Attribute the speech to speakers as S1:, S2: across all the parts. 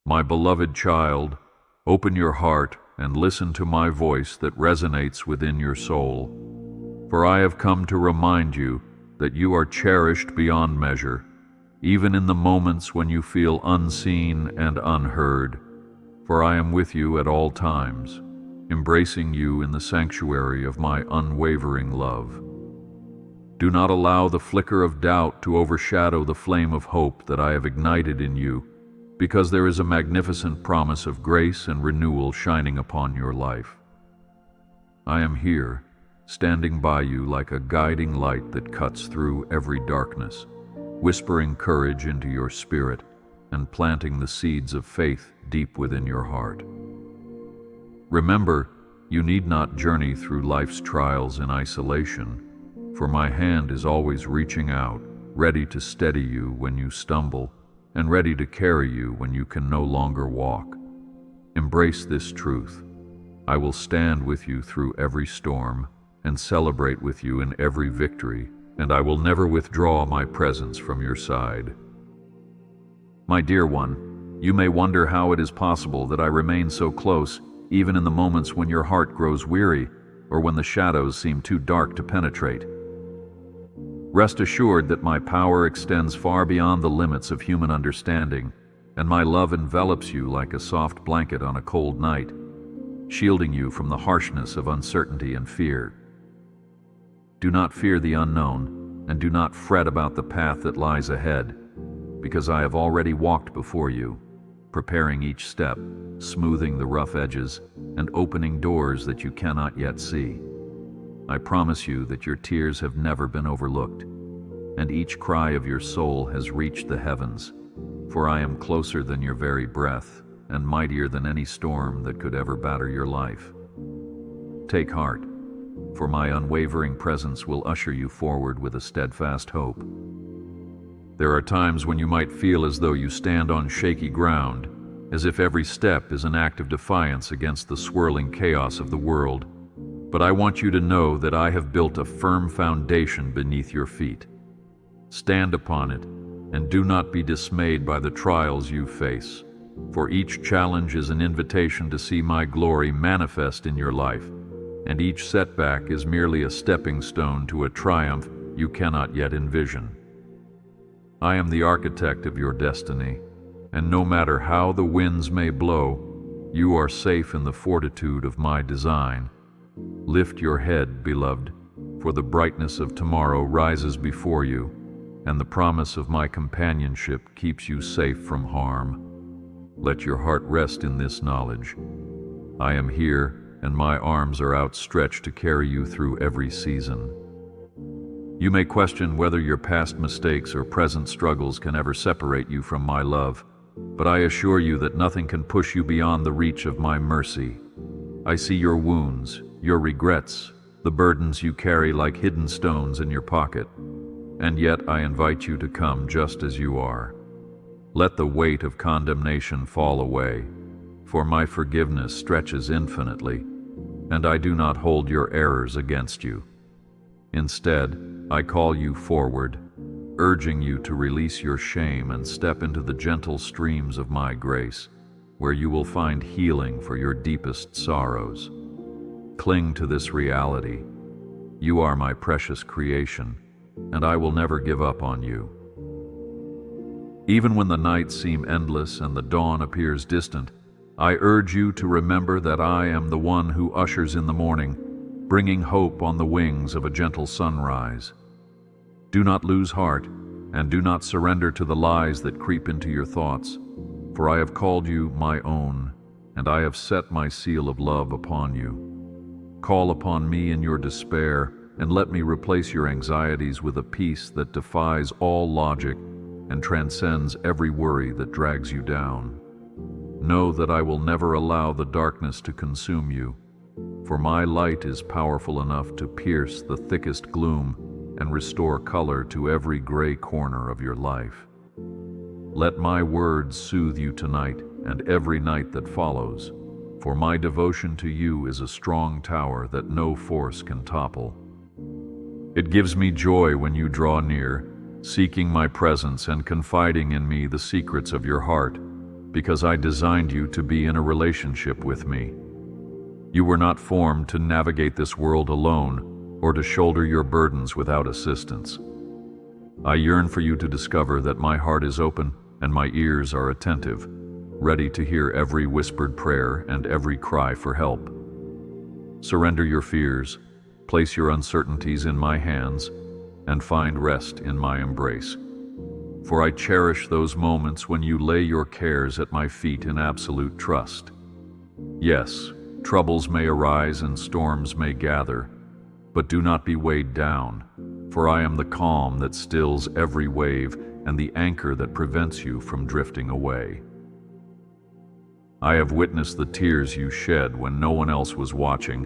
S1: My beloved child, open your heart and listen to my voice that resonates within your soul. For I have come to remind you that you are cherished beyond measure, even in the moments when you feel unseen and unheard. For I am with you at all times, embracing you in the sanctuary of my unwavering love. Do not allow the flicker of doubt to overshadow the flame of hope that I have ignited in you, because there is a magnificent promise of grace and renewal shining upon your life. I am here, standing by you like a guiding light that cuts through every darkness, whispering courage into your spirit and planting the seeds of faith deep within your heart. Remember, you need not journey through life's trials in isolation, for my hand is always reaching out, ready to steady you when you stumble, and ready to carry you when you can no longer walk. Embrace this truth. I will stand with you through every storm and celebrate with you in every victory, and I will never withdraw my presence from your side. My dear one, you may wonder how it is possible that I remain so close, even in the moments when your heart grows weary or when the shadows seem too dark to penetrate. Rest assured that my power extends far beyond the limits of human understanding, and my love envelops you like a soft blanket on a cold night, shielding you from the harshness of uncertainty and fear. Do not fear the unknown, and do not fret about the path that lies ahead, because I have already walked before you, preparing each step, smoothing the rough edges, and opening doors that you cannot yet see. I promise you that your tears have never been overlooked, and each cry of your soul has reached the heavens, for I am closer than your very breath, and mightier than any storm that could ever batter your life. Take heart, for my unwavering presence will usher you forward with a steadfast hope. There are times when you might feel as though you stand on shaky ground, as if every step is an act of defiance against the swirling chaos of the world. But I want you to know that I have built a firm foundation beneath your feet. Stand upon it, and do not be dismayed by the trials you face, for each challenge is an invitation to see my glory manifest in your life, and each setback is merely a stepping stone to a triumph you cannot yet envision. I am the architect of your destiny, and no matter how the winds may blow, you are safe in the fortitude of my design. Lift your head, beloved, for the brightness of tomorrow rises before you, and the promise of my companionship keeps you safe from harm. Let your heart rest in this knowledge. I am here, and my arms are outstretched to carry you through every season. You may question whether your past mistakes or present struggles can ever separate you from my love, but I assure you that nothing can push you beyond the reach of my mercy. I see your wounds, your regrets, the burdens you carry like hidden stones in your pocket, and yet I invite you to come just as you are. Let the weight of condemnation fall away, for my forgiveness stretches infinitely, and I do not hold your errors against you. Instead, I call you forward, urging you to release your shame and step into the gentle streams of my grace, where you will find healing for your deepest sorrows. Cling to this reality. You are my precious creation, and I will never give up on you. Even when the nights seem endless and the dawn appears distant, I urge you to remember that I am the one who ushers in the morning, bringing hope on the wings of a gentle sunrise. Do not lose heart, and do not surrender to the lies that creep into your thoughts, for I have called you my own, and I have set my seal of love upon you. Call upon me in your despair, and let me replace your anxieties with a peace that defies all logic and transcends every worry that drags you down. Know that I will never allow the darkness to consume you, for my light is powerful enough to pierce the thickest gloom and restore color to every gray corner of your life. Let my words soothe you tonight and every night that follows, for my devotion to you is a strong tower that no force can topple. It gives me joy when you draw near, seeking my presence and confiding in me the secrets of your heart, because I designed you to be in a relationship with me. You were not formed to navigate this world alone or to shoulder your burdens without assistance. I yearn for you to discover that my heart is open and my ears are attentive, ready to hear every whispered prayer and every cry for help. Surrender your fears, place your uncertainties in my hands, and find rest in my embrace. For I cherish those moments when you lay your cares at my feet in absolute trust. Yes, troubles may arise and storms may gather, but do not be weighed down, for I am the calm that stills every wave and the anchor that prevents you from drifting away. I have witnessed the tears you shed when no one else was watching,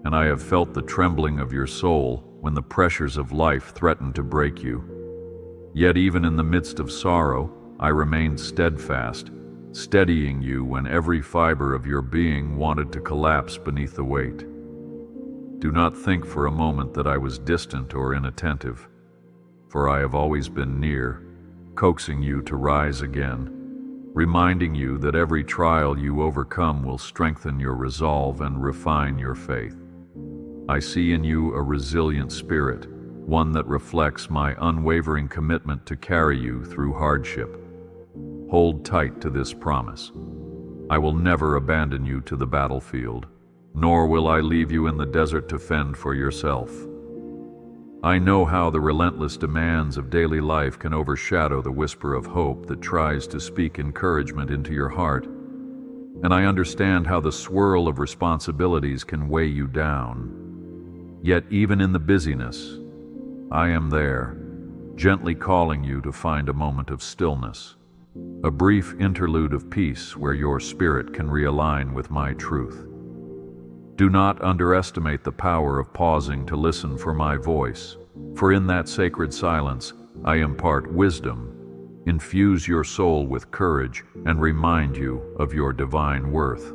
S1: and I have felt the trembling of your soul when the pressures of life threatened to break you. Yet even in the midst of sorrow, I remained steadfast, steadying you when every fiber of your being wanted to collapse beneath the weight. Do not think for a moment that I was distant or inattentive, for I have always been near, coaxing you to rise again, reminding you that every trial you overcome will strengthen your resolve and refine your faith. I see in you a resilient spirit, one that reflects my unwavering commitment to carry you through hardship. Hold tight to this promise. I will never abandon you to the battlefield, nor will I leave you in the desert to fend for yourself. I know how the relentless demands of daily life can overshadow the whisper of hope that tries to speak encouragement into your heart, and I understand how the swirl of responsibilities can weigh you down. Yet even in the busyness, I am there, gently calling you to find a moment of stillness, a brief interlude of peace where your spirit can realign with my truth. Do not underestimate the power of pausing to listen for my voice, for in that sacred silence I impart wisdom, infuse your soul with courage, and remind you of your divine worth.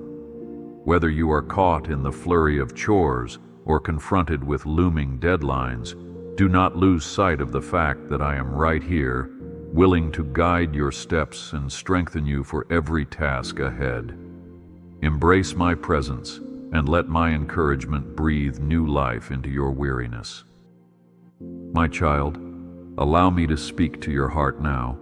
S1: Whether you are caught in the flurry of chores or confronted with looming deadlines, do not lose sight of the fact that I am right here, willing to guide your steps and strengthen you for every task ahead. Embrace my presence and let my encouragement breathe new life into your weariness. My child, allow me to speak to your heart now.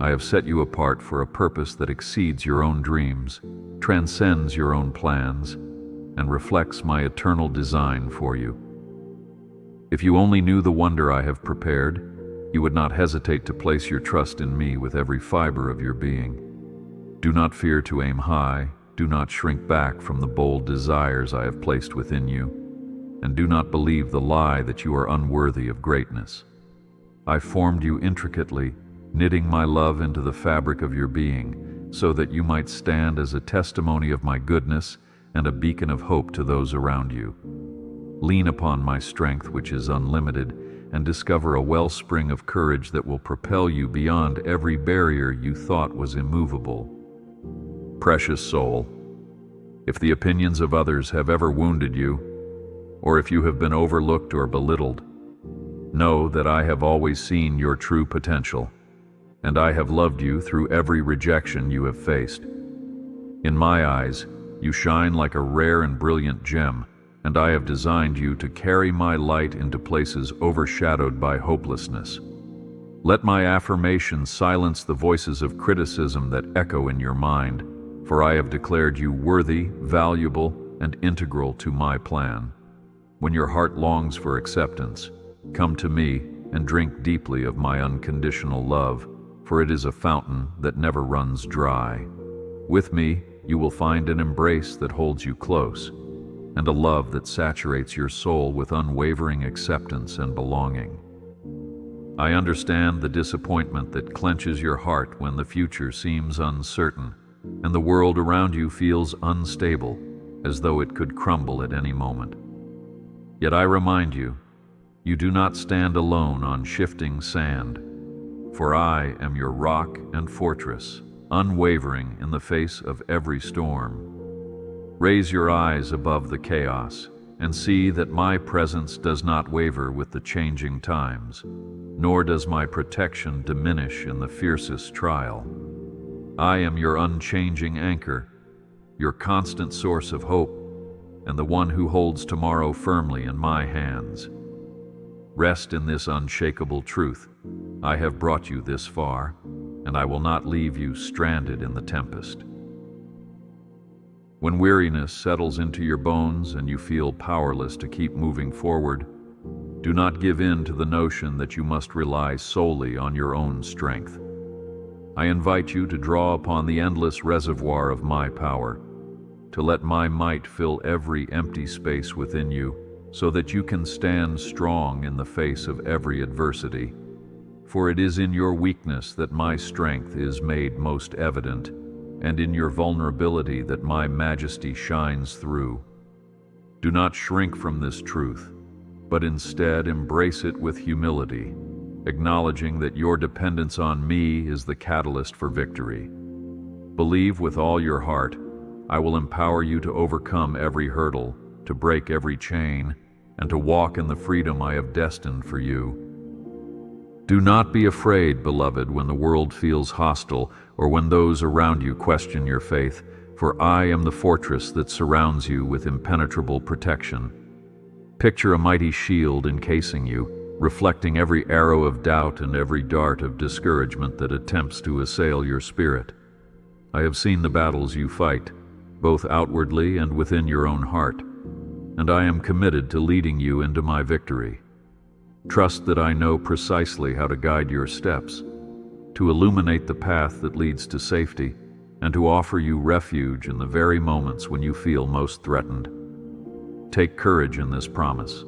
S1: I have set you apart for a purpose that exceeds your own dreams, transcends your own plans, and reflects my eternal design for you. If you only knew the wonder I have prepared, you would not hesitate to place your trust in me with every fiber of your being. Do not fear to aim high, do not shrink back from the bold desires I have placed within you, and do not believe the lie that you are unworthy of greatness. I formed you intricately, knitting my love into the fabric of your being, so that you might stand as a testimony of my goodness and a beacon of hope to those around you. Lean upon my strength, which is unlimited, and discover a wellspring of courage that will propel you beyond every barrier you thought was immovable. Precious soul, if the opinions of others have ever wounded you, or if you have been overlooked or belittled, know that I have always seen your true potential, and I have loved you through every rejection you have faced. In my eyes, you shine like a rare and brilliant gem, and I have designed you to carry my light into places overshadowed by hopelessness. Let my affirmations silence the voices of criticism that echo in your mind, for I have declared you worthy, valuable, and integral to my plan. When your heart longs for acceptance, come to me and drink deeply of my unconditional love, for it is a fountain that never runs dry. With me, you will find an embrace that holds you close, and a love that saturates your soul with unwavering acceptance and belonging. I understand the disappointment that clenches your heart when the future seems uncertain, and the world around you feels unstable, as though it could crumble at any moment. Yet I remind you, you do not stand alone on shifting sand, for I am your rock and fortress, unwavering in the face of every storm. Raise your eyes above the chaos and see that my presence does not waver with the changing times, nor does my protection diminish in the fiercest trial. I am your unchanging anchor, your constant source of hope, and the one who holds tomorrow firmly in my hands. Rest in this unshakable truth. I have brought you this far, and I will not leave you stranded in the tempest. When weariness settles into your bones and you feel powerless to keep moving forward, do not give in to the notion that you must rely solely on your own strength. I invite you to draw upon the endless reservoir of my power, to let my might fill every empty space within you, so that you can stand strong in the face of every adversity. For it is in your weakness that my strength is made most evident, and in your vulnerability that my majesty shines through. Do not shrink from this truth, but instead embrace it with humility, acknowledging that your dependence on me is the catalyst for victory. Believe with all your heart, I will empower you to overcome every hurdle, to break every chain, and to walk in the freedom I have destined for you. Do not be afraid, beloved, when the world feels hostile or when those around you question your faith, for I am the fortress that surrounds you with impenetrable protection. Picture a mighty shield encasing you, reflecting every arrow of doubt and every dart of discouragement that attempts to assail your spirit. I have seen the battles you fight, both outwardly and within your own heart, and I am committed to leading you into my victory. Trust that I know precisely how to guide your steps, to illuminate the path that leads to safety, and to offer you refuge in the very moments when you feel most threatened. Take courage in this promise.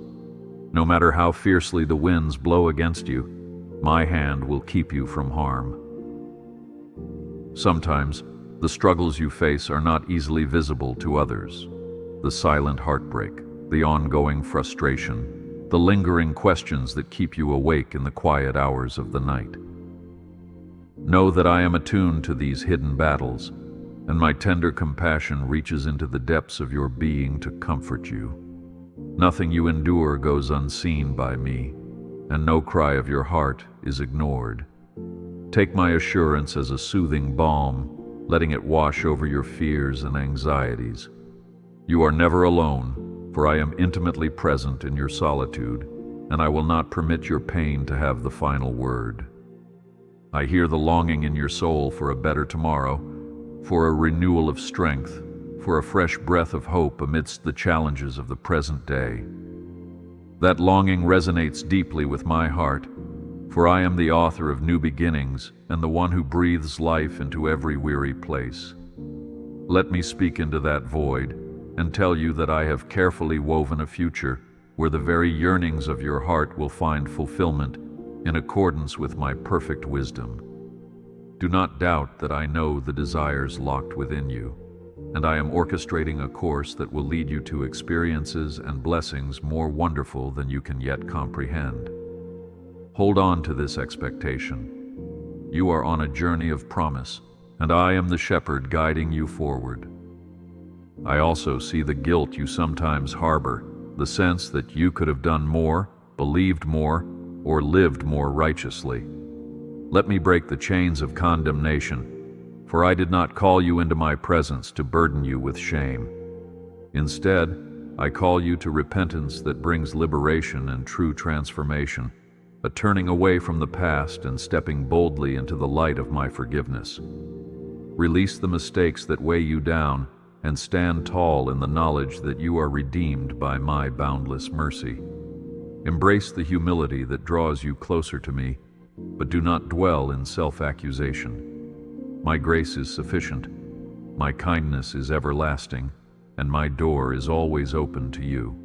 S1: No matter how fiercely the winds blow against you, my hand will keep you from harm. Sometimes, the struggles you face are not easily visible to others. The silent heartbreak, the ongoing frustration, the lingering questions that keep you awake in the quiet hours of the night. Know that I am attuned to these hidden battles, and my tender compassion reaches into the depths of your being to comfort you. Nothing you endure goes unseen by me, and no cry of your heart is ignored. Take my assurance as a soothing balm, letting it wash over your fears and anxieties. You are never alone, for I am intimately present in your solitude, and I will not permit your pain to have the final word. I hear the longing in your soul for a better tomorrow, for a renewal of strength, for a fresh breath of hope amidst the challenges of the present day. That longing resonates deeply with my heart, for I am the author of new beginnings and the one who breathes life into every weary place. Let me speak into that void and tell you that I have carefully woven a future where the very yearnings of your heart will find fulfillment in accordance with my perfect wisdom. Do not doubt that I know the desires locked within you, and I am orchestrating a course that will lead you to experiences and blessings more wonderful than you can yet comprehend. Hold on to this expectation. You are on a journey of promise, and I am the shepherd guiding you forward. I also see the guilt you sometimes harbor, the sense that you could have done more, believed more, or lived more righteously. Let me break the chains of condemnation, for I did not call you into my presence to burden you with shame. Instead, I call you to repentance that brings liberation and true transformation, a turning away from the past and stepping boldly into the light of my forgiveness. Release the mistakes that weigh you down and stand tall in the knowledge that you are redeemed by my boundless mercy. Embrace the humility that draws you closer to me, but do not dwell in self-accusation. My grace is sufficient, my kindness is everlasting, and my door is always open to you.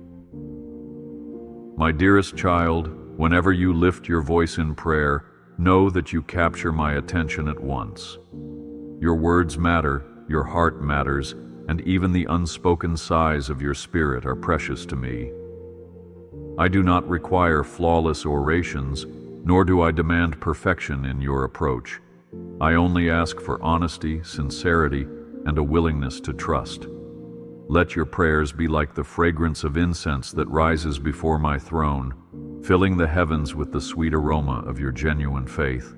S1: My dearest child, whenever you lift your voice in prayer, know that you capture my attention at once. Your words matter, your heart matters, and even the unspoken sighs of your spirit are precious to me. I do not require flawless orations, nor do I demand perfection in your approach. I only ask for honesty, sincerity, and a willingness to trust. Let your prayers be like the fragrance of incense that rises before my throne, filling the heavens with the sweet aroma of your genuine faith.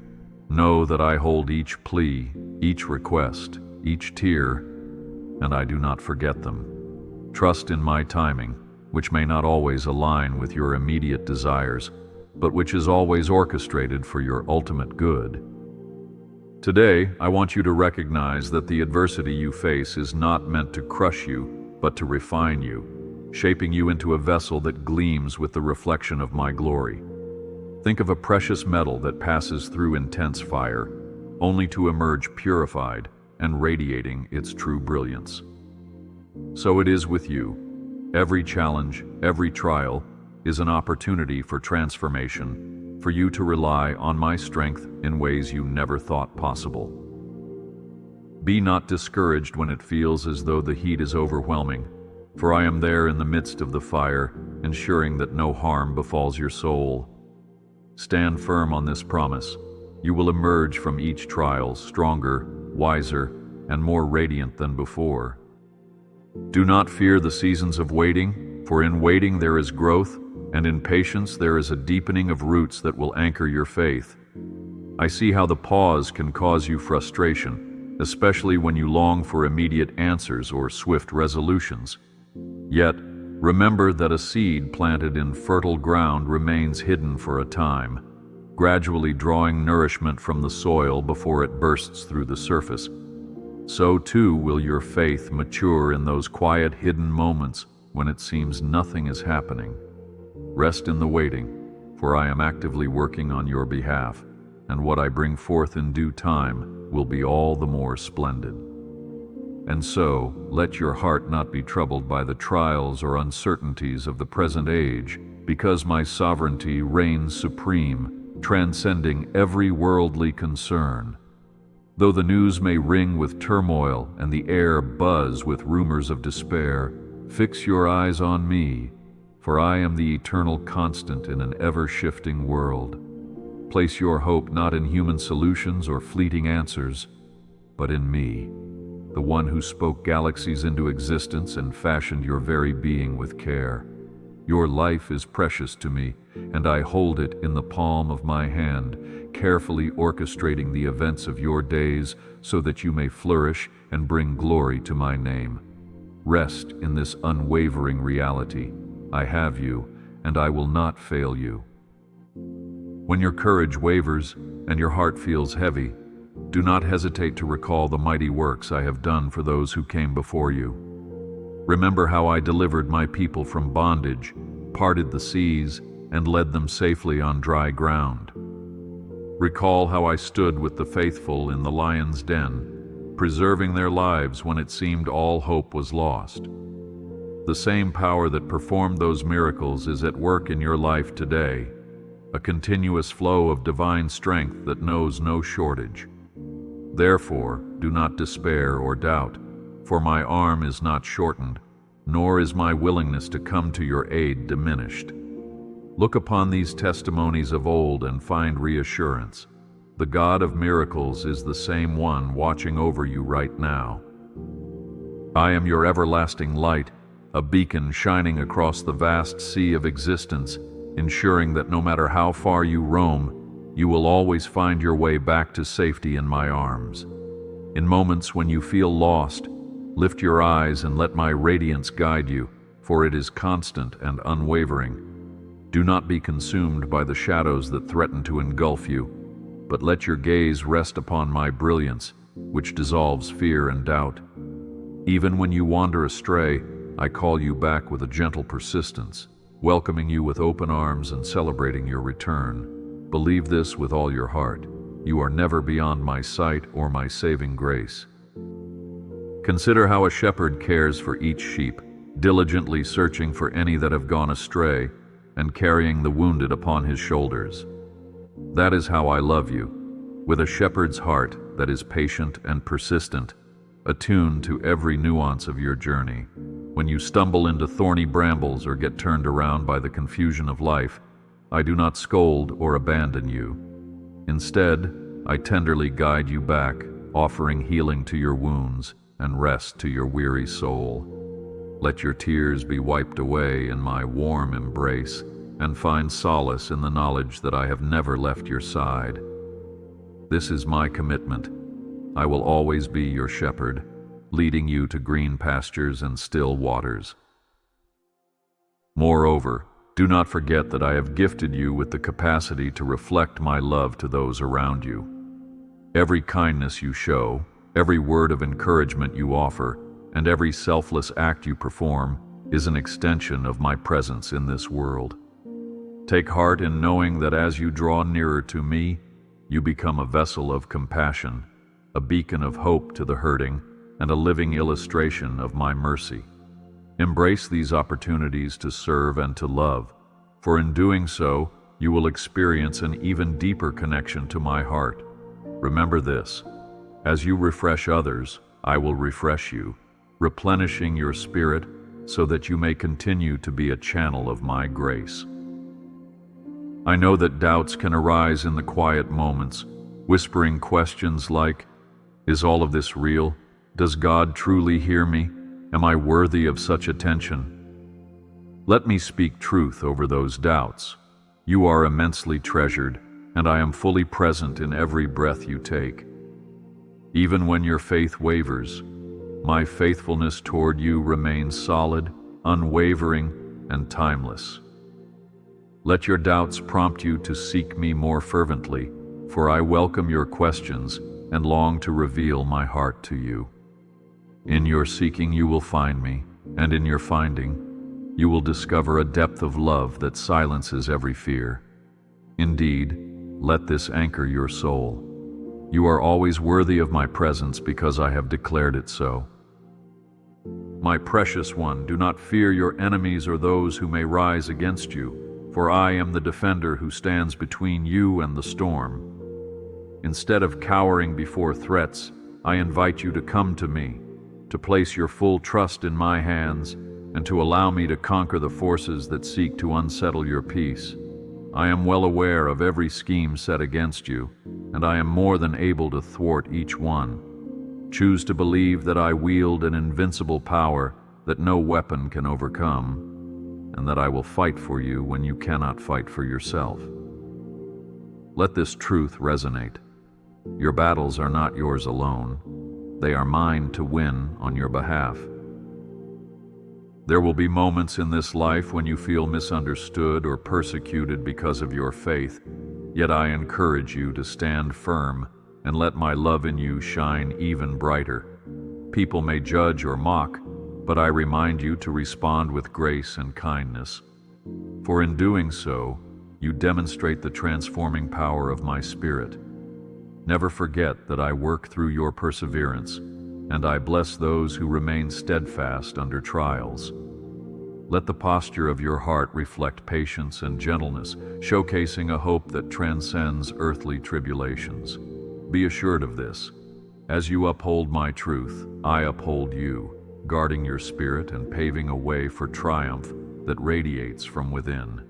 S1: Know that I hold each plea, each request, each tear, and I do not forget them. Trust in my timing, which may not always align with your immediate desires, but which is always orchestrated for your ultimate good. Today, I want you to recognize that the adversity you face is not meant to crush you, but to refine you, shaping you into a vessel that gleams with the reflection of my glory. Think of a precious metal that passes through intense fire, only to emerge purified and radiating its true brilliance. So it is with you. Every challenge, every trial, is an opportunity for transformation, for you to rely on my strength in ways you never thought possible. Be not discouraged when it feels as though the heat is overwhelming, for I am there in the midst of the fire, ensuring that no harm befalls your soul. Stand firm on this promise. You will emerge from each trial stronger, wiser, and more radiant than before. Do not fear the seasons of waiting, for in waiting there is growth, and in patience there is a deepening of roots that will anchor your faith. I see how the pause can cause you frustration, especially when you long for immediate answers or swift resolutions. Yet, remember that a seed planted in fertile ground remains hidden for a time, gradually drawing nourishment from the soil before it bursts through the surface. So too will your faith mature in those quiet hidden moments when it seems nothing is happening. Rest in the waiting, for I am actively working on your behalf, and what I bring forth in due time will be all the more splendid. And so, let your heart not be troubled by the trials or uncertainties of the present age, because my sovereignty reigns supreme, transcending every worldly concern. Though the news may ring with turmoil and the air buzz with rumors of despair, fix your eyes on me, for I am the eternal constant in an ever-shifting world. Place your hope not in human solutions or fleeting answers, but in me, the one who spoke galaxies into existence and fashioned your very being with care. Your life is precious to me, and I hold it in the palm of my hand, carefully orchestrating the events of your days so that you may flourish and bring glory to my name. Rest in this unwavering reality. I have you, and I will not fail you. When your courage wavers and your heart feels heavy, do not hesitate to recall the mighty works I have done for those who came before you. Remember how I delivered my people from bondage, parted the seas, and led them safely on dry ground. Recall how I stood with the faithful in the lion's den, preserving their lives when it seemed all hope was lost. The same power that performed those miracles is at work in your life today, a continuous flow of divine strength that knows no shortage. Therefore, do not despair or doubt, for my arm is not shortened, nor is my willingness to come to your aid diminished. Look upon these testimonies of old and find reassurance. The God of miracles is the same one watching over you right now. I am your everlasting light, a beacon shining across the vast sea of existence, ensuring that no matter how far you roam, you will always find your way back to safety in my arms. In moments when you feel lost, lift your eyes and let my radiance guide you, for it is constant and unwavering. Do not be consumed by the shadows that threaten to engulf you, but let your gaze rest upon my brilliance, which dissolves fear and doubt. Even when you wander astray, I call you back with a gentle persistence, welcoming you with open arms and celebrating your return. Believe this with all your heart. You are never beyond my sight or my saving grace. Consider how a shepherd cares for each sheep, diligently searching for any that have gone astray, and carrying the wounded upon his shoulders. That is how I love you, with a shepherd's heart that is patient and persistent, attuned to every nuance of your journey. When you stumble into thorny brambles or get turned around by the confusion of life, I do not scold or abandon you. Instead, I tenderly guide you back, offering healing to your wounds and rest to your weary soul. Let your tears be wiped away in my warm embrace, and find solace in the knowledge that I have never left your side. This is my commitment. I will always be your shepherd, leading you to green pastures and still waters. Moreover, do not forget that I have gifted you with the capacity to reflect my love to those around you. Every kindness you show, every word of encouragement you offer, and every selfless act you perform is an extension of my presence in this world. Take heart in knowing that as you draw nearer to me, you become a vessel of compassion, a beacon of hope to the hurting, and a living illustration of my mercy. Embrace these opportunities to serve and to love, for in doing so, you will experience an even deeper connection to my heart. Remember this: as you refresh others, I will refresh you, replenishing your spirit so that you may continue to be a channel of my grace. I know that doubts can arise in the quiet moments, whispering questions like, is all of this real? Does God truly hear me? Am I worthy of such attention? Let me speak truth over those doubts. You are immensely treasured, and I am fully present in every breath you take. Even when your faith wavers, my faithfulness toward you remains solid, unwavering, and timeless. Let your doubts prompt you to seek me more fervently, for I welcome your questions and long to reveal my heart to you. In your seeking you will find me, and in your finding, you will discover a depth of love that silences every fear. Indeed, let this anchor your soul. You are always worthy of my presence because I have declared it so. My precious one, do not fear your enemies or those who may rise against you, for I am the defender who stands between you and the storm. Instead of cowering before threats, I invite you to come to me, to place your full trust in my hands, and to allow me to conquer the forces that seek to unsettle your peace. I am well aware of every scheme set against you, and I am more than able to thwart each one. Choose to believe that I wield an invincible power that no weapon can overcome, and that I will fight for you when you cannot fight for yourself. Let this truth resonate. Your battles are not yours alone. They are mine to win on your behalf. There will be moments in this life when you feel misunderstood or persecuted because of your faith, yet I encourage you to stand firm and let my love in you shine even brighter. People may judge or mock, but I remind you to respond with grace and kindness. For in doing so, you demonstrate the transforming power of my Spirit. Never forget that I work through your perseverance, and I bless those who remain steadfast under trials. Let the posture of your heart reflect patience and gentleness, showcasing a hope that transcends earthly tribulations. Be assured of this. As you uphold my truth, I uphold you, guarding your spirit and paving a way for triumph that radiates from within.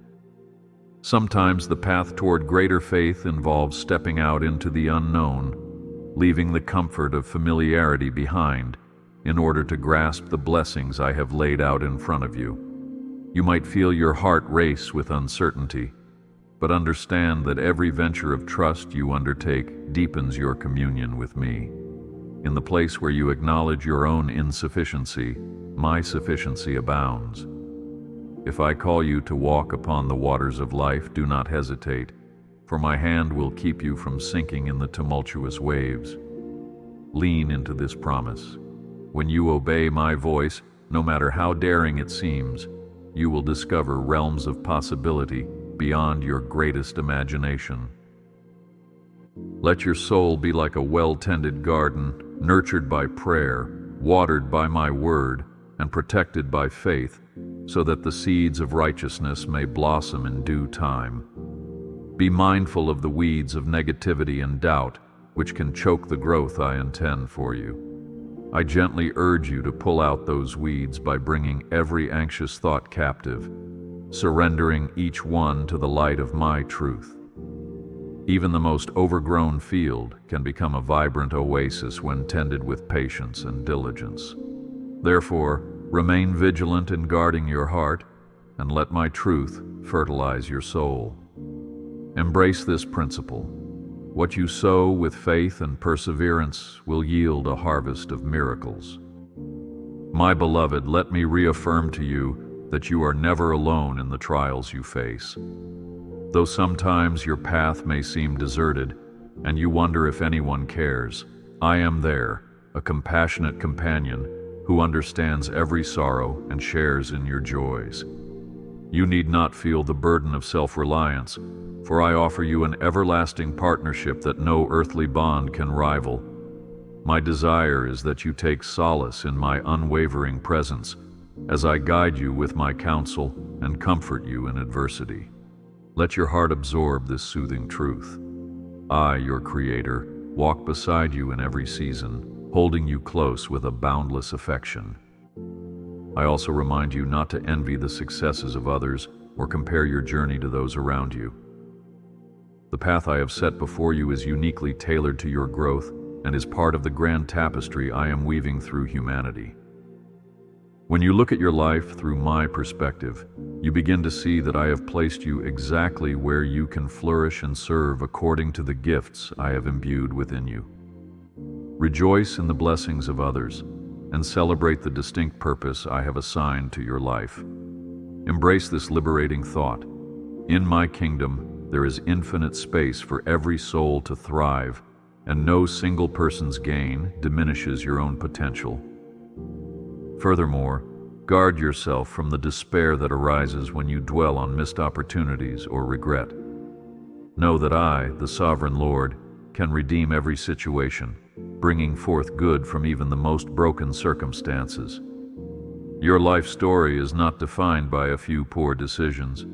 S1: Sometimes the path toward greater faith involves stepping out into the unknown, leaving the comfort of familiarity behind in order to grasp the blessings I have laid out in front of you. You might feel your heart race with uncertainty, but understand that every venture of trust you undertake deepens your communion with me. In the place where you acknowledge your own insufficiency, my sufficiency abounds. If I call you to walk upon the waters of life, do not hesitate, for my hand will keep you from sinking in the tumultuous waves. Lean into this promise. When you obey my voice, no matter how daring it seems, you will discover realms of possibility beyond your greatest imagination. Let your soul be like a well-tended garden, nurtured by prayer, watered by my word, and protected by faith, so that the seeds of righteousness may blossom in due time. Be mindful of the weeds of negativity and doubt, which can choke the growth I intend for you. I gently urge you to pull out those weeds by bringing every anxious thought captive, surrendering each one to the light of my truth. Even the most overgrown field can become a vibrant oasis when tended with patience and diligence. Therefore, remain vigilant in guarding your heart, and let my truth fertilize your soul. Embrace this principle. What you sow with faith and perseverance will yield a harvest of miracles. My beloved, let me reaffirm to you that you are never alone in the trials you face. Though sometimes your path may seem deserted, and you wonder if anyone cares, I am there, a compassionate companion who understands every sorrow and shares in your joys. You need not feel the burden of self-reliance, for I offer you an everlasting partnership that no earthly bond can rival. My desire is that you take solace in my unwavering presence as I guide you with my counsel and comfort you in adversity. Let your heart absorb this soothing truth. I, your Creator, walk beside you in every season, holding you close with a boundless affection. I also remind you not to envy the successes of others or compare your journey to those around you. The path I have set before you is uniquely tailored to your growth and is part of the grand tapestry I am weaving through humanity. When you look at your life through my perspective, you begin to see that I have placed you exactly where you can flourish and serve according to the gifts I have imbued within you. Rejoice in the blessings of others and celebrate the distinct purpose I have assigned to your life. Embrace this liberating thought. In my kingdom, there is infinite space for every soul to thrive, and no single person's gain diminishes your own potential. Furthermore, guard yourself from the despair that arises when you dwell on missed opportunities or regret. Know that I, the Sovereign Lord, can redeem every situation, bringing forth good from even the most broken circumstances. Your life story is not defined by a few poor decisions,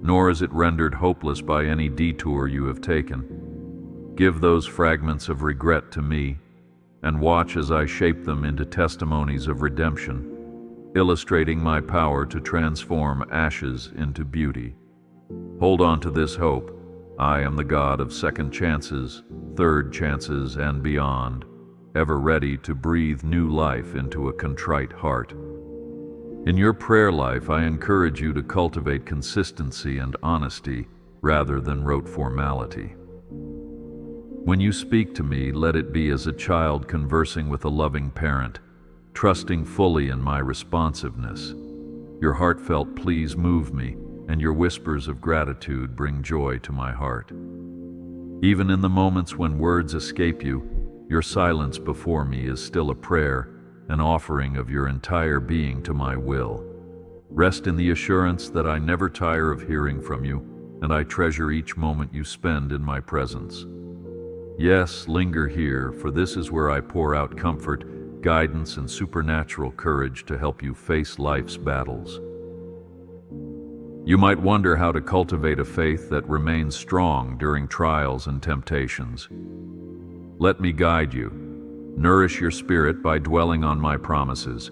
S1: nor is it rendered hopeless by any detour you have taken. Give those fragments of regret to me, and watch as I shape them into testimonies of redemption, illustrating my power to transform ashes into beauty. Hold on to this hope. I am the God of second chances, third chances, and beyond, ever ready to breathe new life into a contrite heart. In your prayer life, I encourage you to cultivate consistency and honesty rather than rote formality. When you speak to me, let it be as a child conversing with a loving parent, trusting fully in my responsiveness. Your heartfelt pleas move me, and your whispers of gratitude bring joy to my heart. Even in the moments when words escape you, your silence before me is still a prayer, an offering of your entire being to my will. Rest in the assurance that I never tire of hearing from you, and I treasure each moment you spend in my presence. Yes, linger here, for this is where I pour out comfort, guidance, and supernatural courage to help you face life's battles. You might wonder how to cultivate a faith that remains strong during trials and temptations. Let me guide you. Nourish your spirit by dwelling on my promises,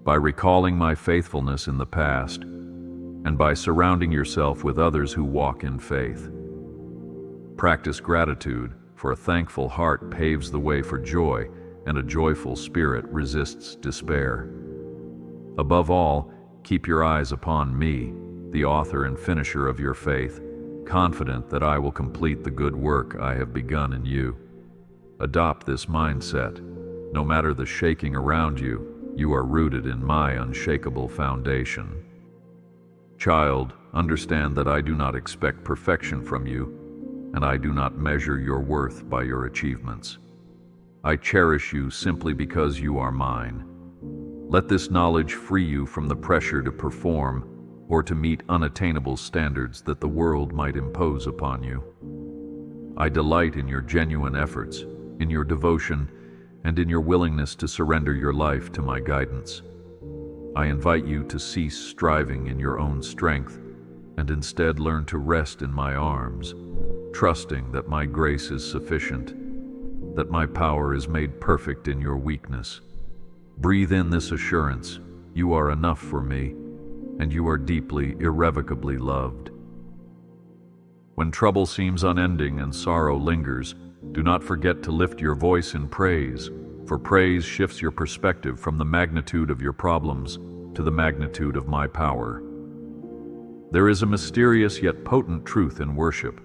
S1: by recalling my faithfulness in the past, and by surrounding yourself with others who walk in faith. Practice gratitude, for a thankful heart paves the way for joy, and a joyful spirit resists despair. Above all, keep your eyes upon me, the author and finisher of your faith, confident that I will complete the good work I have begun in you. Adopt this mindset. No matter the shaking around you, you are rooted in my unshakable foundation. Child, understand that I do not expect perfection from you, and I do not measure your worth by your achievements. I cherish you simply because you are mine. Let this knowledge free you from the pressure to perform or to meet unattainable standards that the world might impose upon you. I delight in your genuine efforts, in your devotion, and in your willingness to surrender your life to my guidance. I invite you to cease striving in your own strength and instead learn to rest in my arms, trusting that my grace is sufficient, that my power is made perfect in your weakness. Breathe in this assurance: you are enough for me, and you are deeply, irrevocably loved. When trouble seems unending and sorrow lingers, do not forget to lift your voice in praise, for praise shifts your perspective from the magnitude of your problems to the magnitude of my power. There is a mysterious yet potent truth in worship.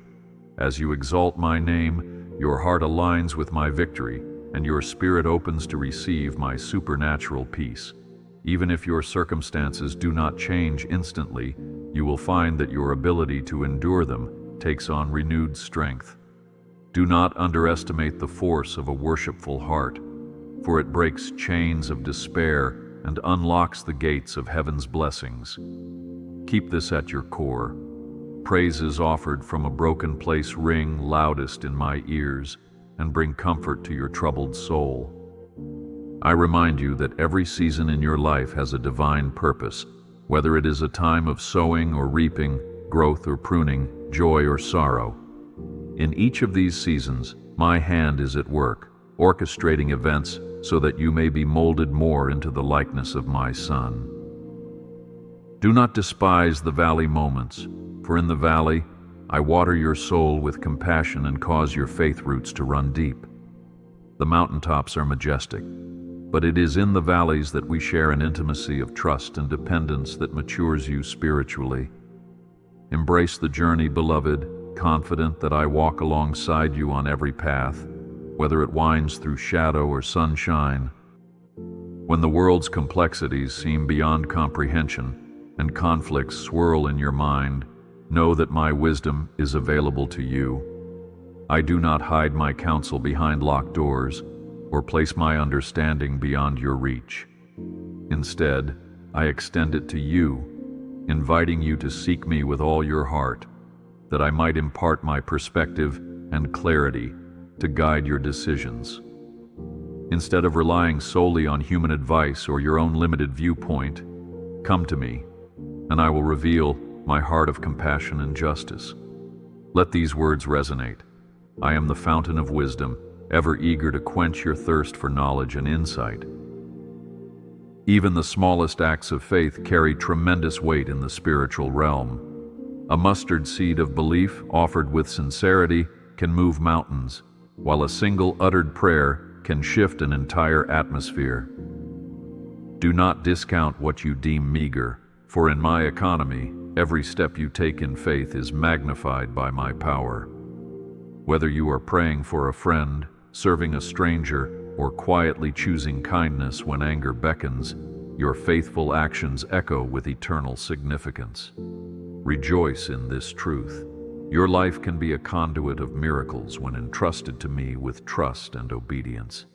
S1: As you exalt my name, your heart aligns with my victory, and your spirit opens to receive my supernatural peace. Even if your circumstances do not change instantly, you will find that your ability to endure them takes on renewed strength. Do not underestimate the force of a worshipful heart, for it breaks chains of despair and unlocks the gates of heaven's blessings. Keep this at your core. Praises offered from a broken place ring loudest in my ears and bring comfort to your troubled soul. I remind you that every season in your life has a divine purpose, whether it is a time of sowing or reaping, growth or pruning, joy or sorrow. In each of these seasons, my hand is at work, orchestrating events so that you may be molded more into the likeness of my Son. Do not despise the valley moments, for in the valley, I water your soul with compassion and cause your faith roots to run deep. The mountaintops are majestic, but it is in the valleys that we share an intimacy of trust and dependence that matures you spiritually. Embrace the journey, beloved, confident that I walk alongside you on every path, whether it winds through shadow or sunshine. When the world's complexities seem beyond comprehension and conflicts swirl in your mind, know that my wisdom is available to you. I do not hide my counsel behind locked doors or place my understanding beyond your reach. Instead, I extend it to you, inviting you to seek me with all your heart, that I might impart my perspective and clarity to guide your decisions. Instead of relying solely on human advice or your own limited viewpoint, come to me, and I will reveal my heart of compassion and justice. Let these words resonate. I am the fountain of wisdom, ever eager to quench your thirst for knowledge and insight. Even the smallest acts of faith carry tremendous weight in the spiritual realm. A mustard seed of belief offered with sincerity can move mountains, while a single uttered prayer can shift an entire atmosphere. Do not discount what you deem meager, for in my economy, every step you take in faith is magnified by my power. Whether you are praying for a friend, serving a stranger, or quietly choosing kindness when anger beckons, your faithful actions echo with eternal significance. Rejoice in this truth. Your life can be a conduit of miracles when entrusted to me with trust and obedience.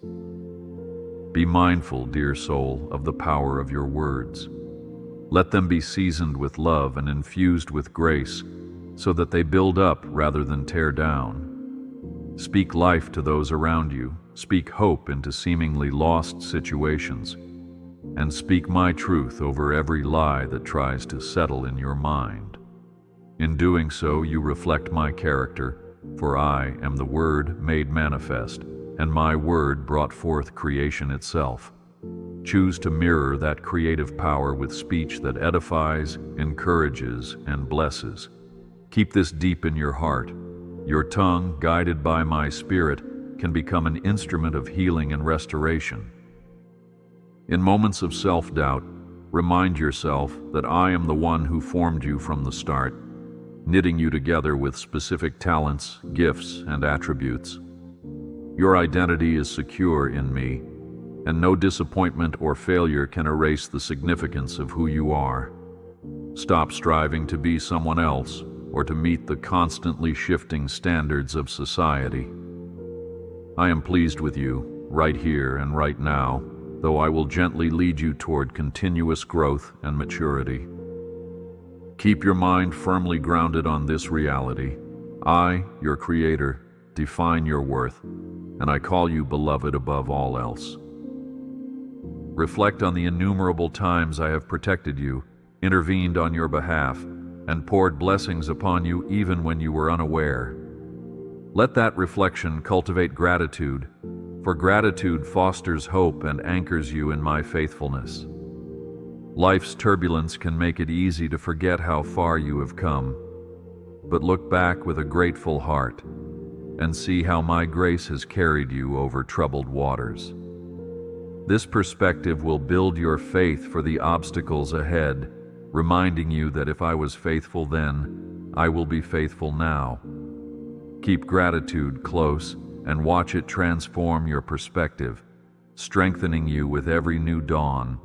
S1: Be mindful, dear soul, of the power of your words. Let them be seasoned with love and infused with grace, so that they build up rather than tear down. Speak life to those around you, speak hope into seemingly lost situations, and speak my truth over every lie that tries to settle in your mind. In doing so, you reflect my character, for I am the Word made manifest, and my Word brought forth creation itself. Choose to mirror that creative power with speech that edifies, encourages, and blesses. Keep this deep in your heart. Your tongue, guided by my Spirit, can become an instrument of healing and restoration. In moments of self-doubt, remind yourself that I am the one who formed you from the start, knitting you together with specific talents, gifts, and attributes. Your identity is secure in me, and no disappointment or failure can erase the significance of who you are. Stop striving to be someone else or to meet the constantly shifting standards of society. I am pleased with you, right here and right now, though I will gently lead you toward continuous growth and maturity. Keep your mind firmly grounded on this reality. I, your Creator, define your worth, and I call you beloved above all else. Reflect on the innumerable times I have protected you, intervened on your behalf, and poured blessings upon you even when you were unaware. Let that reflection cultivate gratitude, for gratitude fosters hope and anchors you in my faithfulness. Life's turbulence can make it easy to forget how far you have come, but look back with a grateful heart and see how my grace has carried you over troubled waters. This perspective will build your faith for the obstacles ahead, reminding you that if I was faithful then, I will be faithful now. Keep gratitude close and watch it transform your perspective, strengthening you with every new dawn.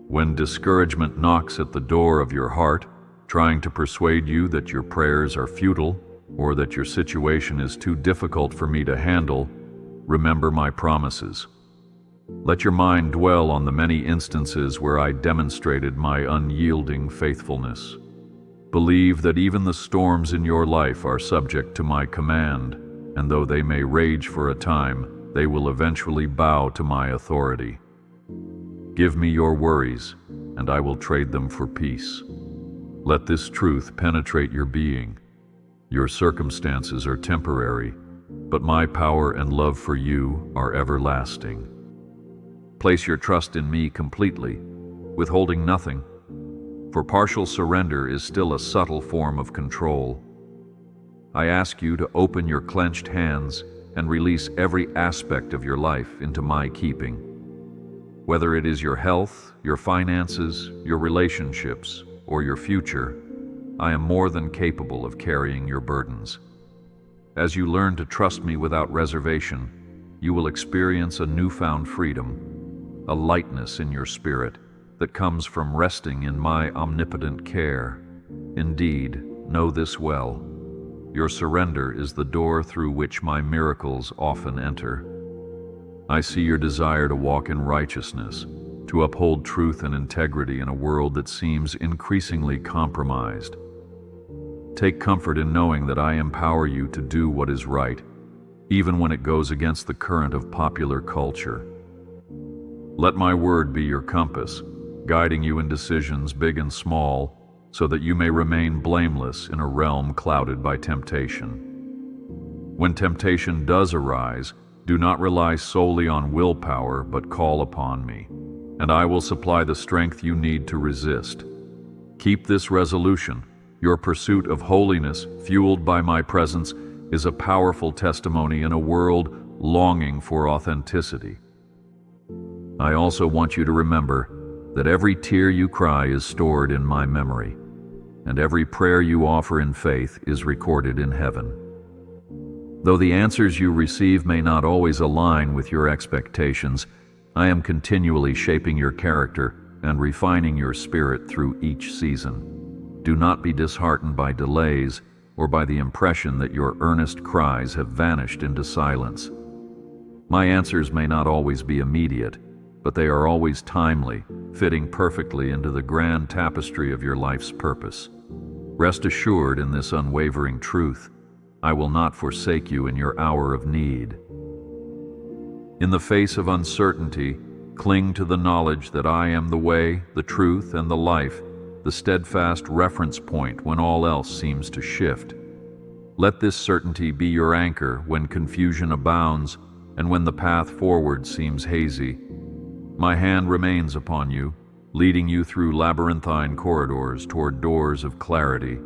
S1: When discouragement knocks at the door of your heart, trying to persuade you that your prayers are futile or that your situation is too difficult for me to handle, remember my promises. Let your mind dwell on the many instances where I demonstrated my unyielding faithfulness. Believe that even the storms in your life are subject to my command, and though they may rage for a time, they will eventually bow to my authority. Give me your worries, and I will trade them for peace. Let this truth penetrate your being. Your circumstances are temporary, but my power and love for you are everlasting. Place your trust in me completely, withholding nothing, for partial surrender is still a subtle form of control. I ask you to open your clenched hands and release every aspect of your life into my keeping. Whether it is your health, your finances, your relationships, or your future, I am more than capable of carrying your burdens. As you learn to trust me without reservation, you will experience a newfound freedom, a lightness in your spirit that comes from resting in my omnipotent care. Indeed, know this well. Your surrender is the door through which my miracles often enter. I see your desire to walk in righteousness, to uphold truth and integrity in a world that seems increasingly compromised. Take comfort in knowing that I empower you to do what is right, even when it goes against the current of popular culture. Let my word be your compass, guiding you in decisions big and small, so that you may remain blameless in a realm clouded by temptation. When temptation does arise, do not rely solely on willpower, but call upon me, and I will supply the strength you need to resist. Keep this resolution. Your pursuit of holiness, fueled by my presence, is a powerful testimony in a world longing for authenticity. I also want you to remember that every tear you cry is stored in my memory, and every prayer you offer in faith is recorded in heaven. Though the answers you receive may not always align with your expectations, I am continually shaping your character and refining your spirit through each season. Do not be disheartened by delays or by the impression that your earnest cries have vanished into silence. My answers may not always be immediate, but they are always timely, fitting perfectly into the grand tapestry of your life's purpose. Rest assured in this unwavering truth. I will not forsake you in your hour of need. In the face of uncertainty, cling to the knowledge that I am the way, the truth, and the life, the steadfast reference point when all else seems to shift. Let this certainty be your anchor when confusion abounds and when the path forward seems hazy. My hand remains upon you, leading you through labyrinthine corridors toward doors of clarity.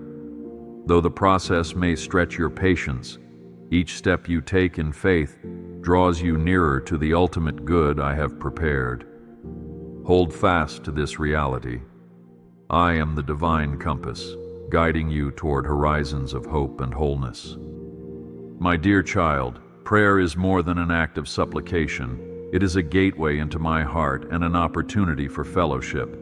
S1: Though the process may stretch your patience, each step you take in faith draws you nearer to the ultimate good I have prepared. Hold fast to this reality. I am the divine compass, guiding you toward horizons of hope and wholeness. My dear child, prayer is more than an act of supplication. It is a gateway into my heart and an opportunity for fellowship.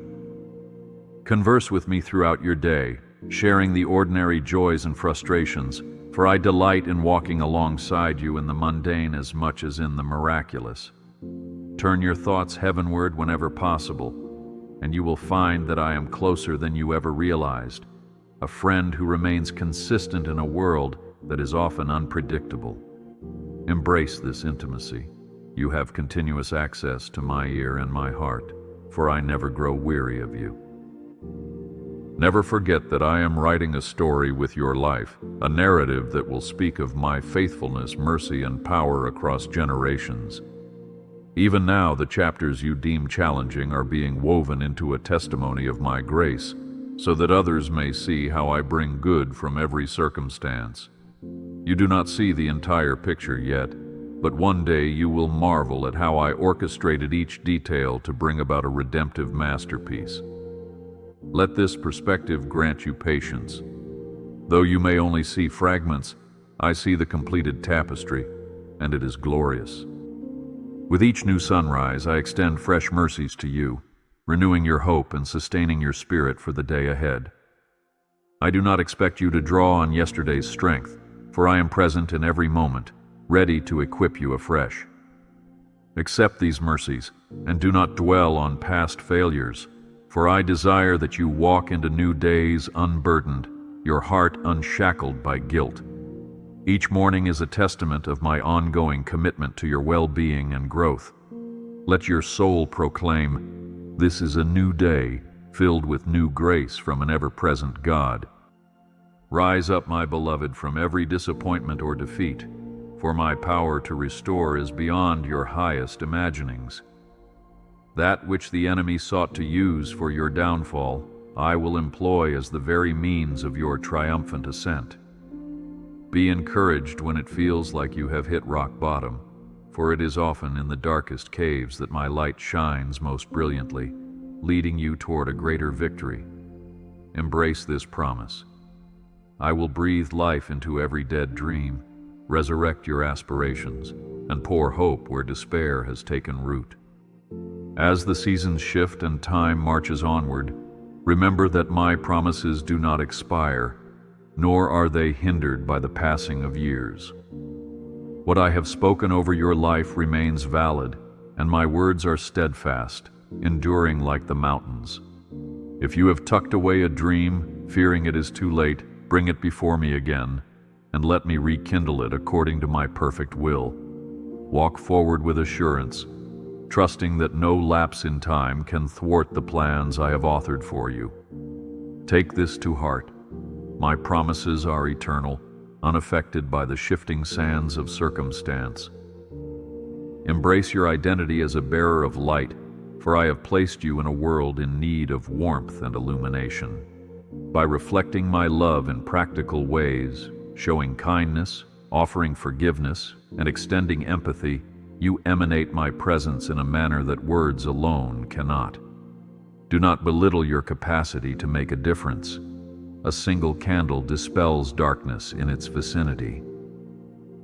S1: Converse with me throughout your day, sharing the ordinary joys and frustrations, for I delight in walking alongside you in the mundane as much as in the miraculous. Turn your thoughts heavenward whenever possible, and you will find that I am closer than you ever realized, a friend who remains consistent in a world that is often unpredictable. Embrace this intimacy. You have continuous access to my ear and my heart, for I never grow weary of you. Never forget that I am writing a story with your life, a narrative that will speak of my faithfulness, mercy, and power across generations. Even now, the chapters you deem challenging are being woven into a testimony of my grace, so that others may see how I bring good from every circumstance. You do not see the entire picture yet, but one day you will marvel at how I orchestrated each detail to bring about a redemptive masterpiece. Let this perspective grant you patience. Though you may only see fragments, I see the completed tapestry, and it is glorious. With each new sunrise, I extend fresh mercies to you, renewing your hope and sustaining your spirit for the day ahead. I do not expect you to draw on yesterday's strength, for I am present in every moment, ready to equip you afresh. Accept these mercies, and do not dwell on past failures, for I desire that you walk into new days unburdened, your heart unshackled by guilt. Each morning is a testament of my ongoing commitment to your well-being and growth. Let your soul proclaim, "This is a new day, filled with new grace from an ever-present God." Rise up, my beloved, from every disappointment or defeat, for my power to restore is beyond your highest imaginings. That which the enemy sought to use for your downfall, I will employ as the very means of your triumphant ascent. Be encouraged when it feels like you have hit rock bottom, for it is often in the darkest caves that my light shines most brilliantly, leading you toward a greater victory. Embrace this promise. I will breathe life into every dead dream, resurrect your aspirations, and pour hope where despair has taken root. As the seasons shift and time marches onward, remember that my promises do not expire, nor are they hindered by the passing of years. What I have spoken over your life remains valid, and my words are steadfast, enduring like the mountains. If you have tucked away a dream, fearing it is too late, bring it before me again, and let me rekindle it according to my perfect will. Walk forward with assurance, trusting that no lapse in time can thwart the plans I have authored for you. Take this to heart. My promises are eternal, unaffected by the shifting sands of circumstance. Embrace your identity as a bearer of light, for I have placed you in a world in need of warmth and illumination. By reflecting my love in practical ways, showing kindness, offering forgiveness, and extending empathy, you emanate my presence in a manner that words alone cannot. Do not belittle your capacity to make a difference. A single candle dispels darkness in its vicinity.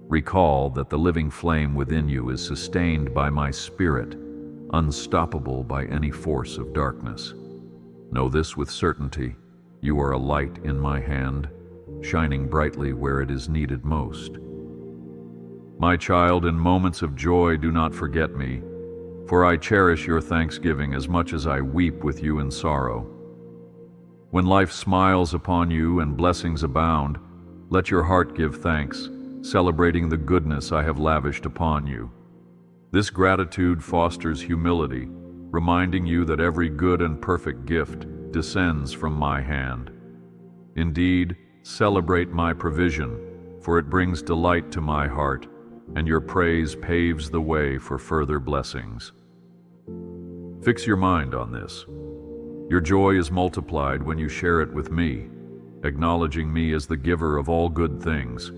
S1: Recall that the living flame within you is sustained by my spirit, unstoppable by any force of darkness. Know this with certainty: you are a light in my hand, shining brightly where it is needed most. My child, in moments of joy do not forget me, for I cherish your thanksgiving as much as I weep with you in sorrow. When life smiles upon you and blessings abound, let your heart give thanks, celebrating the goodness I have lavished upon you. This gratitude fosters humility, reminding you that every good and perfect gift descends from my hand. Indeed, celebrate my provision, for it brings delight to my heart, and your praise paves the way for further blessings. Fix your mind on this. Your joy is multiplied when you share it with me, acknowledging me as the giver of all good things.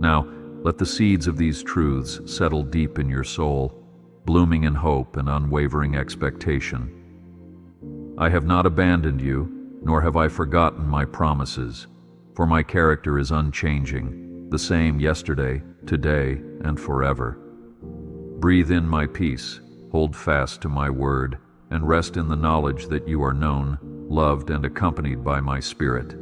S1: Now, let the seeds of these truths settle deep in your soul, blooming in hope and unwavering expectation. I have not abandoned you, nor have I forgotten my promises, for my character is unchanging, the same yesterday, today, and forever. Breathe in my peace, hold fast to my word, and rest in the knowledge that you are known, loved, and accompanied by my Spirit.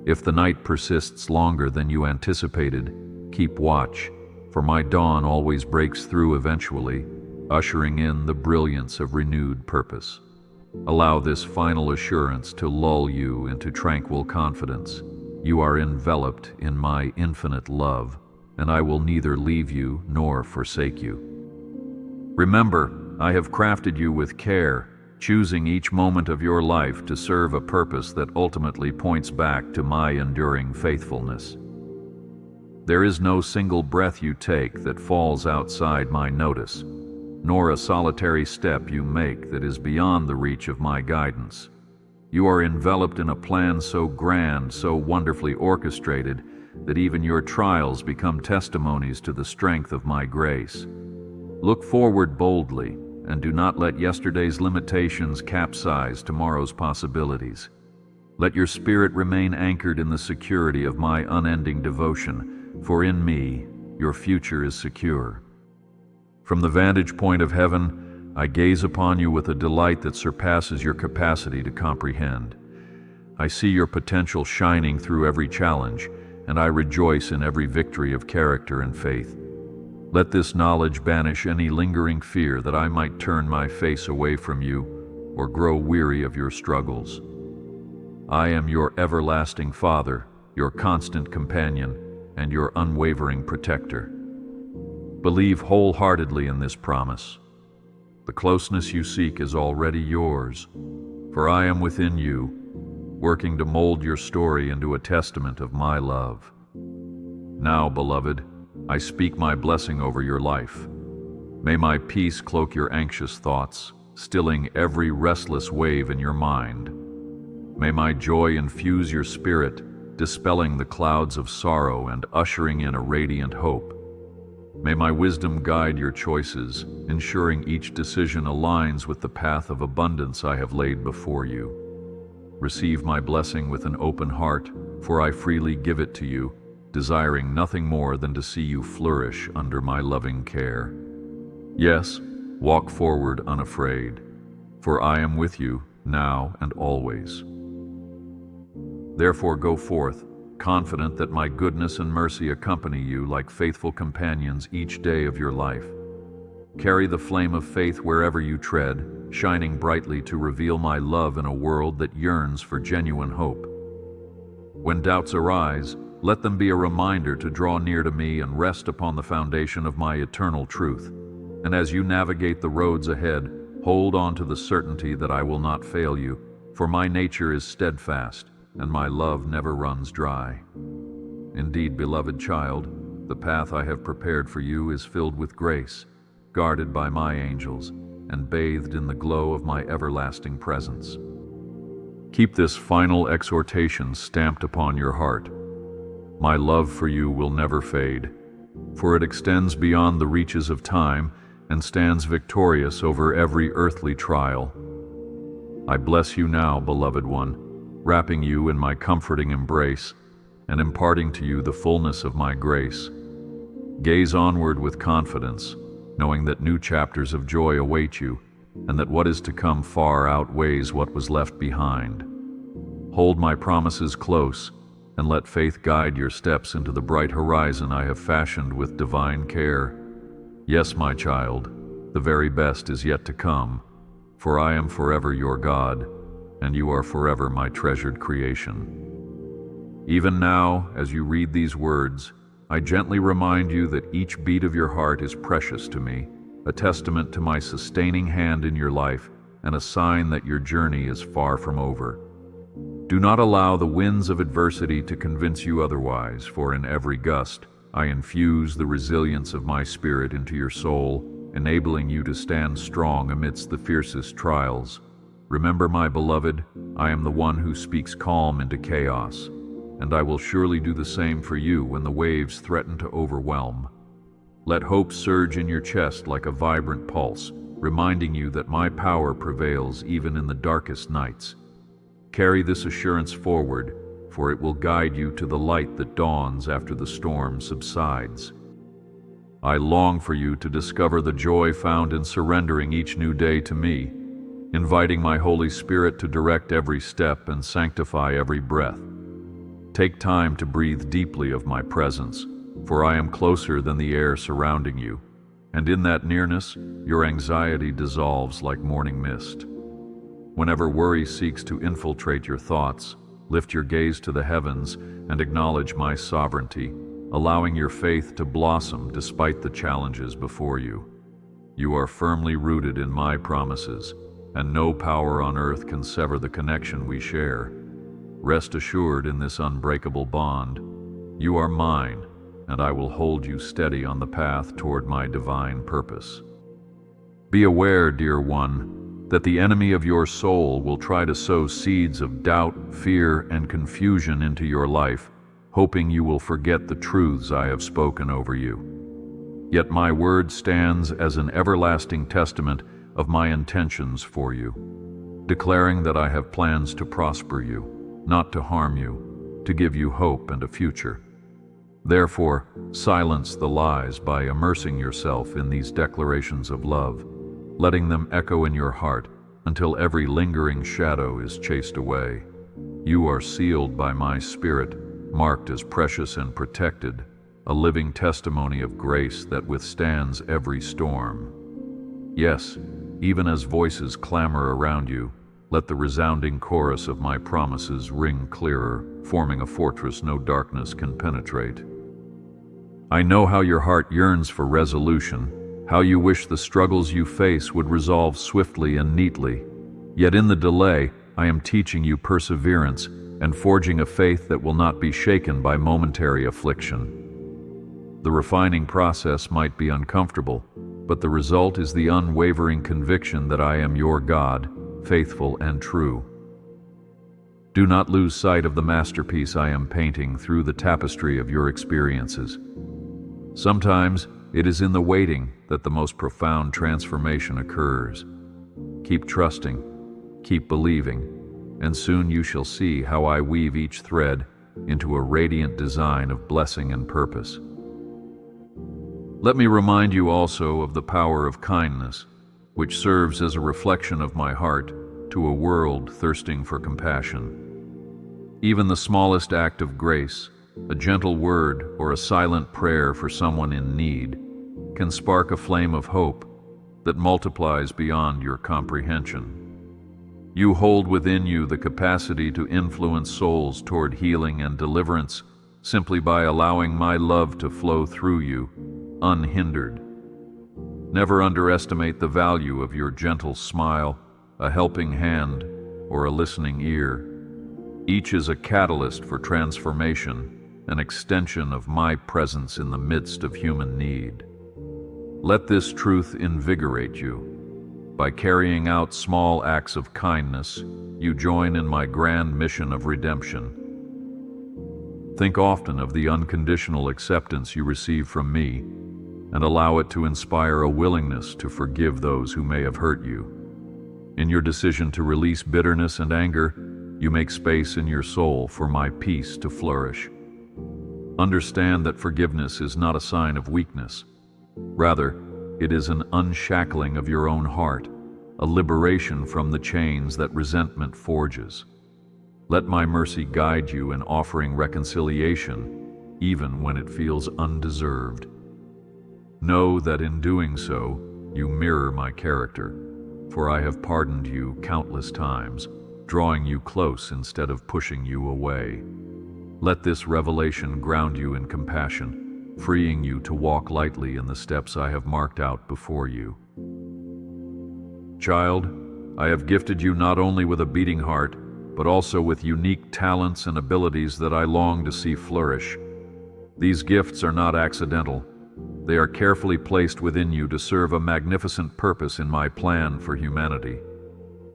S1: If the night persists longer than you anticipated, keep watch, for my dawn always breaks through eventually, ushering in the brilliance of renewed purpose. Allow this final assurance to lull you into tranquil confidence. You are enveloped in my infinite love, and I will neither leave you nor forsake you. Remember, I have crafted you with care, choosing each moment of your life to serve a purpose that ultimately points back to my enduring faithfulness. There is no single breath you take that falls outside my notice, nor a solitary step you make that is beyond the reach of my guidance. You are enveloped in a plan so grand, so wonderfully orchestrated, that even your trials become testimonies to the strength of my grace. Look forward boldly, and do not let yesterday's limitations capsize tomorrow's possibilities. Let your spirit remain anchored in the security of my unending devotion, for in me your future is secure. From the vantage point of heaven, I gaze upon you with a delight that surpasses your capacity to comprehend. I see your potential shining through every challenge, and I rejoice in every victory of character and faith. Let this knowledge banish any lingering fear that I might turn my face away from you or grow weary of your struggles. I am your everlasting Father, your constant companion, and your unwavering protector. Believe wholeheartedly in this promise. The closeness you seek is already yours, for I am within you, working to mold your story into a testament of my love. Now, beloved, I speak my blessing over your life. May my peace cloak your anxious thoughts, stilling every restless wave in your mind. May my joy infuse your spirit, dispelling the clouds of sorrow and ushering in a radiant hope. May my wisdom guide your choices, ensuring each decision aligns with the path of abundance I have laid before you. Receive my blessing with an open heart, for I freely give it to you, desiring nothing more than to see you flourish under my loving care. Yes, walk forward unafraid, for I am with you now and always. Therefore go forth, confident that my goodness and mercy accompany you like faithful companions each day of your life. Carry the flame of faith wherever you tread, shining brightly to reveal my love in a world that yearns for genuine hope. When doubts arise, let them be a reminder to draw near to me and rest upon the foundation of my eternal truth. And as you navigate the roads ahead, hold on to the certainty that I will not fail you, for my nature is steadfast, and my love never runs dry. Indeed, beloved child, the path I have prepared for you is filled with grace, guarded by my angels, and bathed in the glow of my everlasting presence. Keep this final exhortation stamped upon your heart. My love for you will never fade, for it extends beyond the reaches of time and stands victorious over every earthly trial. I bless you now, beloved one, wrapping you in my comforting embrace and imparting to you the fullness of my grace. Gaze onward with confidence, knowing that new chapters of joy await you, and that what is to come far outweighs what was left behind. Hold my promises close, and let faith guide your steps into the bright horizon I have fashioned with divine care. Yes, my child, the very best is yet to come, for I am forever your God, and you are forever my treasured creation. Even now, as you read these words, I gently remind you that each beat of your heart is precious to me, a testament to my sustaining hand in your life, and a sign that your journey is far from over. Do not allow the winds of adversity to convince you otherwise, for in every gust, I infuse the resilience of my spirit into your soul, enabling you to stand strong amidst the fiercest trials. Remember, my beloved, I am the one who speaks calm into chaos, and I will surely do the same for you when the waves threaten to overwhelm. Let hope surge in your chest like a vibrant pulse, reminding you that my power prevails even in the darkest nights. Carry this assurance forward, for it will guide you to the light that dawns after the storm subsides. I long for you to discover the joy found in surrendering each new day to me, inviting my Holy Spirit to direct every step and sanctify every breath. Take time to breathe deeply of my presence, for I am closer than the air surrounding you, and in that nearness, your anxiety dissolves like morning mist. Whenever worry seeks to infiltrate your thoughts, lift your gaze to the heavens and acknowledge my sovereignty, allowing your faith to blossom despite the challenges before you. You are firmly rooted in my promises, and no power on earth can sever the connection we share. Rest assured in this unbreakable bond. You are mine, and I will hold you steady on the path toward my divine purpose. Be aware, dear one, that the enemy of your soul will try to sow seeds of doubt, fear, and confusion into your life, hoping you will forget the truths I have spoken over you. Yet my word stands as an everlasting testament of my intentions for you, declaring that I have plans to prosper you, not to harm you, to give you hope and a future. Therefore, silence the lies by immersing yourself in these declarations of love, letting them echo in your heart until every lingering shadow is chased away. You are sealed by my Spirit, marked as precious and protected, a living testimony of grace that withstands every storm. Yes, even as voices clamor around you, let the resounding chorus of my promises ring clearer, forming a fortress no darkness can penetrate. I know how your heart yearns for resolution, how you wish the struggles you face would resolve swiftly and neatly. Yet in the delay, I am teaching you perseverance and forging a faith that will not be shaken by momentary affliction. The refining process might be uncomfortable, but the result is the unwavering conviction that I am your God, faithful and true. Do not lose sight of the masterpiece I am painting through the tapestry of your experiences. Sometimes it is in the waiting that the most profound transformation occurs. Keep trusting, keep believing, and soon you shall see how I weave each thread into a radiant design of blessing and purpose. Let me remind you also of the power of kindness, which serves as a reflection of my heart to a world thirsting for compassion. Even the smallest act of grace, a gentle word or a silent prayer for someone in need, can spark a flame of hope that multiplies beyond your comprehension. You hold within you the capacity to influence souls toward healing and deliverance simply by allowing my love to flow through you, unhindered. Never underestimate the value of your gentle smile, a helping hand, or a listening ear. Each is a catalyst for transformation, an extension of my presence in the midst of human need. Let this truth invigorate you. By carrying out small acts of kindness, you join in my grand mission of redemption. Think often of the unconditional acceptance you receive from me, and allow it to inspire a willingness to forgive those who may have hurt you. In your decision to release bitterness and anger, you make space in your soul for my peace to flourish. Understand that forgiveness is not a sign of weakness. Rather, it is an unshackling of your own heart, a liberation from the chains that resentment forges. Let my mercy guide you in offering reconciliation, even when it feels undeserved. Know that in doing so, you mirror my character, for I have pardoned you countless times, drawing you close instead of pushing you away. Let this revelation ground you in compassion, freeing you to walk lightly in the steps I have marked out before you. Child, I have gifted you not only with a beating heart, but also with unique talents and abilities that I long to see flourish. These gifts are not accidental. They are carefully placed within you to serve a magnificent purpose in my plan for humanity.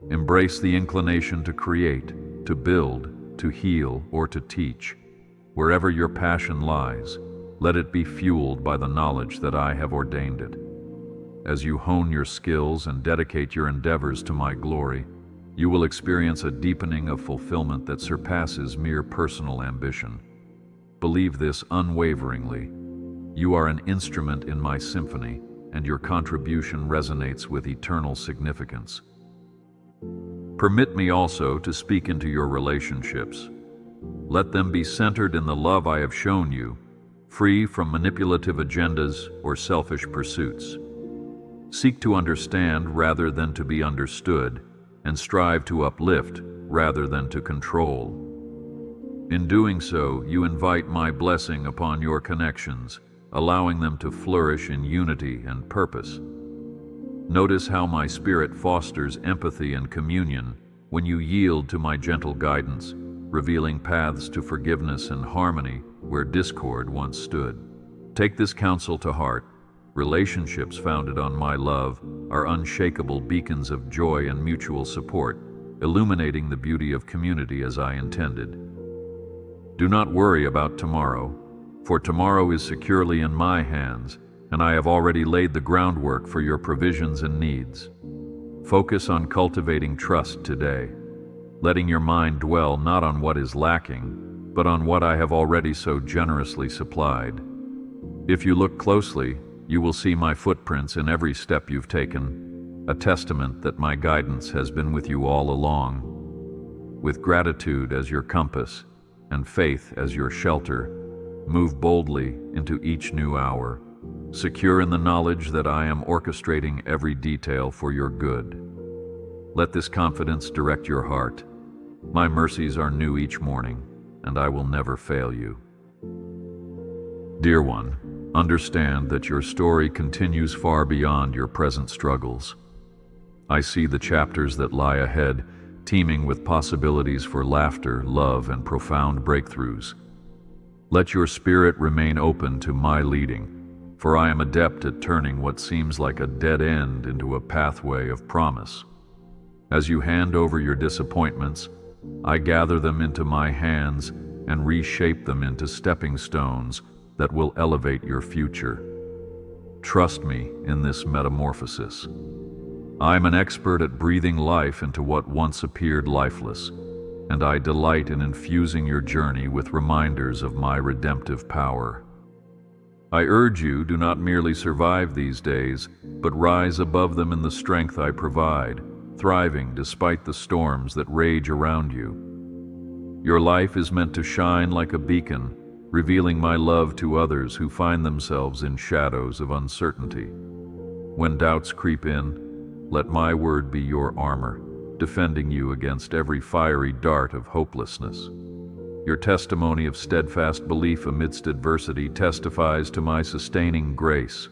S1: Embrace the inclination to create, to build, to heal, or to teach. Wherever your passion lies, let it be fueled by the knowledge that I have ordained it. As you hone your skills and dedicate your endeavors to my glory, you will experience a deepening of fulfillment that surpasses mere personal ambition. Believe this unwaveringly. You are an instrument in my symphony, and your contribution resonates with eternal significance. Permit me also to speak into your relationships. Let them be centered in the love I have shown you, free from manipulative agendas or selfish pursuits. Seek to understand rather than to be understood, and strive to uplift rather than to control. In doing so, you invite my blessing upon your connections, allowing them to flourish in unity and purpose. Notice how my Spirit fosters empathy and communion when you yield to my gentle guidance, revealing paths to forgiveness and harmony where discord once stood. Take this counsel to heart. Relationships founded on my love are unshakable beacons of joy and mutual support, illuminating the beauty of community as I intended. Do not worry about tomorrow, for tomorrow is securely in my hands, and I have already laid the groundwork for your provisions and needs. Focus on cultivating trust today. letting your mind dwell not on what is lacking, but on what I have already so generously supplied. If you look closely, you will see my footprints in every step you've taken, a testament that my guidance has been with you all along. With gratitude as your compass and faith as your shelter, move boldly into each new hour, secure in the knowledge that I am orchestrating every detail for your good. Let this confidence direct your heart. My mercies are new each morning, and I will never fail you. Dear one, understand that your story continues far beyond your present struggles. I see the chapters that lie ahead, teeming with possibilities for laughter, love, and profound breakthroughs. Let your spirit remain open to my leading, for I am adept at turning what seems like a dead end into a pathway of promise. As you hand over your disappointments, I gather them into my hands and reshape them into stepping stones that will elevate your future. Trust me in this metamorphosis. I'm an expert at breathing life into what once appeared lifeless, and I delight in infusing your journey with reminders of my redemptive power. I urge you, do not merely survive these days, but rise above them in the strength I provide, thriving despite the storms that rage around you. Your life is meant to shine like a beacon, revealing my love to others who find themselves in shadows of uncertainty. When doubts creep in, let my word be your armor, defending you against every fiery dart of hopelessness. Your testimony of steadfast belief amidst adversity testifies to my sustaining grace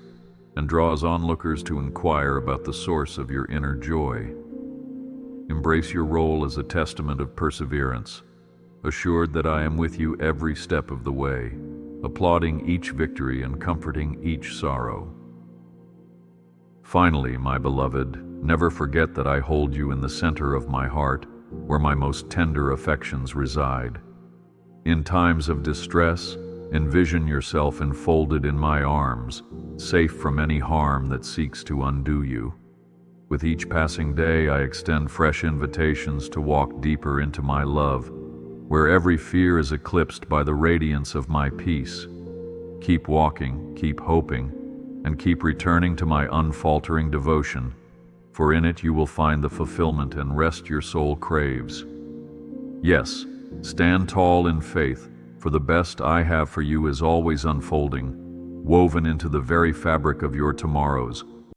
S1: and draws onlookers to inquire about the source of your inner joy. Embrace your role as a testament of perseverance, assured that I am with you every step of the way, applauding each victory and comforting each sorrow. Finally, my beloved, never forget that I hold you in the center of my heart, where my most tender affections reside. In times of distress, envision yourself enfolded in my arms, safe from any harm that seeks to undo you. With each passing day, I extend fresh invitations to walk deeper into my love, where every fear is eclipsed by the radiance of my peace. Keep walking, keep hoping, and keep returning to my unfaltering devotion, for in it you will find the fulfillment and rest your soul craves. Yes, stand tall in faith, for the best I have for you is always unfolding, woven into the very fabric of your tomorrows,